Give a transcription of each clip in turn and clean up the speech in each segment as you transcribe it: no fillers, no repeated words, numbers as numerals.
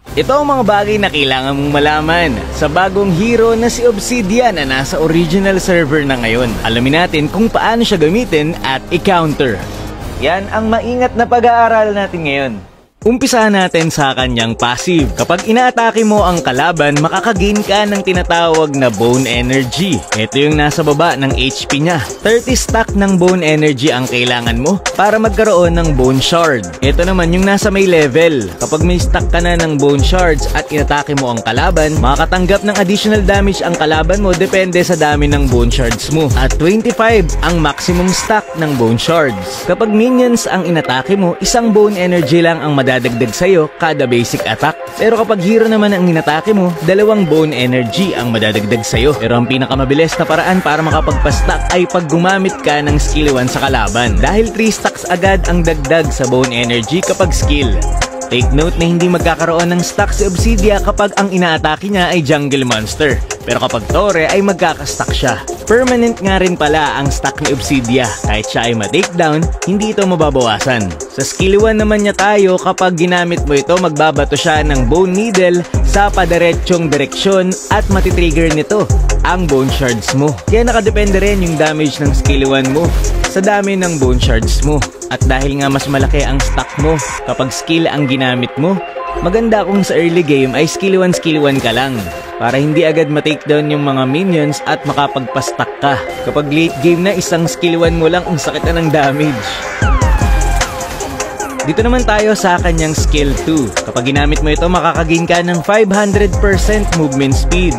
Ito ang mga bagay na kailangan mong malaman sa bagong hero na si Obsidian na nasa original server na ngayon. Alamin natin kung paano siya gamitin at i-counter. Yan ang maingat na pag-aaral natin ngayon. Umpisahan natin sa kanyang passive. Kapag inaatake mo ang kalaban, makakagain ka ng tinatawag na bone energy. Ito yung nasa baba ng HP niya. 30 stack ng bone energy ang kailangan mo para magkaroon ng bone shard. Ito naman yung nasa may level. Kapag may stack ka na ng bone shards at inatake mo ang kalaban, makakatanggap ng additional damage ang kalaban mo depende sa dami ng bone shards mo. At 25 ang maximum stack ng bone shards. Kapag minions ang inatake mo, isang bone energy lang ang dadagdag sa'yo kada basic attack. Pero kapag hero naman ang inatake mo, 2 bone energy ang madadagdag sa'yo. Pero ang pinakamabilis na paraan para makapagpa-stack ay pag gumamit ka ng skill 1 sa kalaban. Dahil 3 stacks agad ang dagdag sa bone energy kapag skill. Take note na hindi magkakaroon ng stack si Obsidia kapag ang inaatake niya ay jungle monster. Pero kapag Torre ay magkakastack siya. Permanent nga rin pala ang stack ni Obsidia. Kahit siya ay ma-takedown, hindi ito mababawasan. Sa skill 1 naman niya tayo, kapag ginamit mo ito, magbabato siya ng bone needle sa padiretsyong direksyon at matitrigger nito ang bone shards mo. Kaya nakadepende rin yung damage ng skill 1 mo sa dami ng bone shards mo. At dahil nga mas malaki ang stack mo kapag skill ang ginamit mo, maganda kung sa early game ay skill 1 ka lang para hindi agad ma-takedown yung mga minions at makapagpa-stack ka. Kapag late game na, isang skill 1 mo lang, ang sakit na ng damage. Dito naman tayo sa kanyang skill 2. Kapag ginamit mo ito, makakagain ka ng 500% movement speed.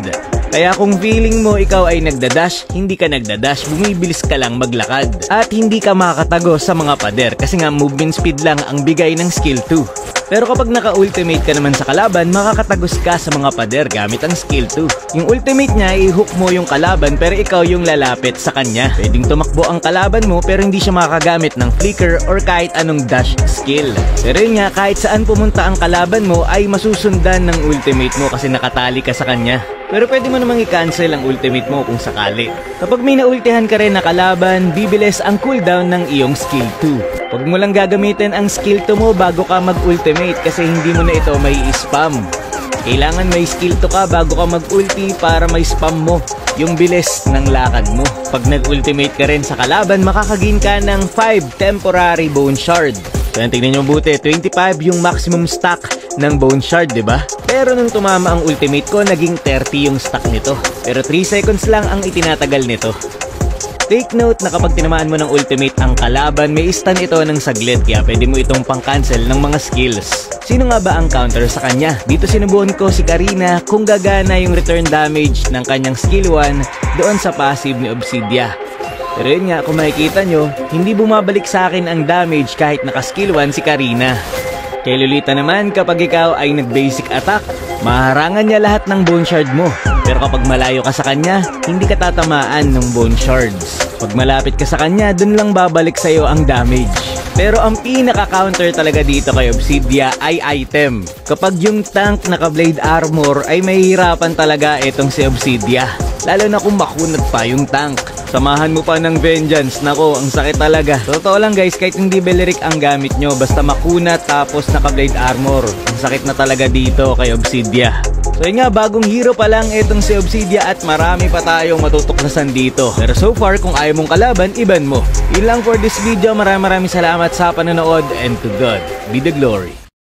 Kaya kung feeling mo ikaw ay nagdadash, hindi ka nagdadash, bumibilis ka lang maglakad. At hindi ka makakatago sa mga pader kasi nga movement speed lang ang bigay ng skill 2. Pero kapag naka-ultimate ka naman sa kalaban, makakatagos ka sa mga pader gamit ang skill 2. Yung ultimate niya, i-hook mo yung kalaban pero ikaw yung lalapit sa kanya. Pwedeng tumakbo ang kalaban mo pero hindi siya makagamit ng flicker or kahit anong dash skill. Pero yun nga, kahit saan pumunta ang kalaban mo ay masusundan ng ultimate mo kasi nakatali ka sa kanya. Pero pwede mo namang i-cancel ang ultimate mo kung sakali. Kapag may naultihan ka rin na kalaban, bibilis ang cooldown ng iyong skill 2. Huwag mo lang gagamitin ang skill 2 mo bago ka mag-ultimate kasi hindi mo na ito may spam. Kailangan may skill 2 ka bago ka mag-ulti para may spam mo yung bilis ng lakad mo. Pag nag-ultimate ka rin sa kalaban, makakagain ka ng 5 temporary bone shard. So yan, tignan nyo buti, 25 yung maximum stack ng bone shard, diba? Pero nung tumama ang ultimate ko, naging 30 yung stack nito. Pero 3 seconds lang ang itinatagal nito. Take note na kapag tinamaan mo ng ultimate ang kalaban, may stun ito ng saglit kaya pwede mo itong pang-cancel ng mga skills. Sino nga ba ang counter sa kanya? Dito sinubukan ko si Karina kung gagana yung return damage ng kanyang skill 1 doon sa passive ni Obsidia. Pero yun nga, kung makikita nyo, hindi bumabalik sa akin ang damage kahit naka-skill 1 si Karina. Kay Lolita naman, kapag ikaw ay nag-basic attack, maharangan niya lahat ng bone shard mo. Pero kapag malayo ka sa kanya, hindi ka tatamaan ng bone shards. Pag malapit ka sa kanya, dun lang babalik sa'yo ang damage. Pero ang pinaka-counter talaga dito kay Obsidia ay item. Kapag yung tank naka-blade armor ay mahihirapan talaga itong si Obsidia. Lalo na kung makunat pa yung tank. Samahan mo pa ng vengeance. Nako, ang sakit talaga. Totoo lang guys, kahit hindi Beleric ang gamit nyo, basta makunat tapos naka-blade armor, ang sakit na talaga dito kay Obsidia. So yun nga, bagong hero pa lang itong si Obsidia at marami pa tayong matutuklasan dito. Pero so far, kung ayaw mong kalaban, iban mo. Yun lang for this video. Maraming salamat sa panonood and to God be the glory.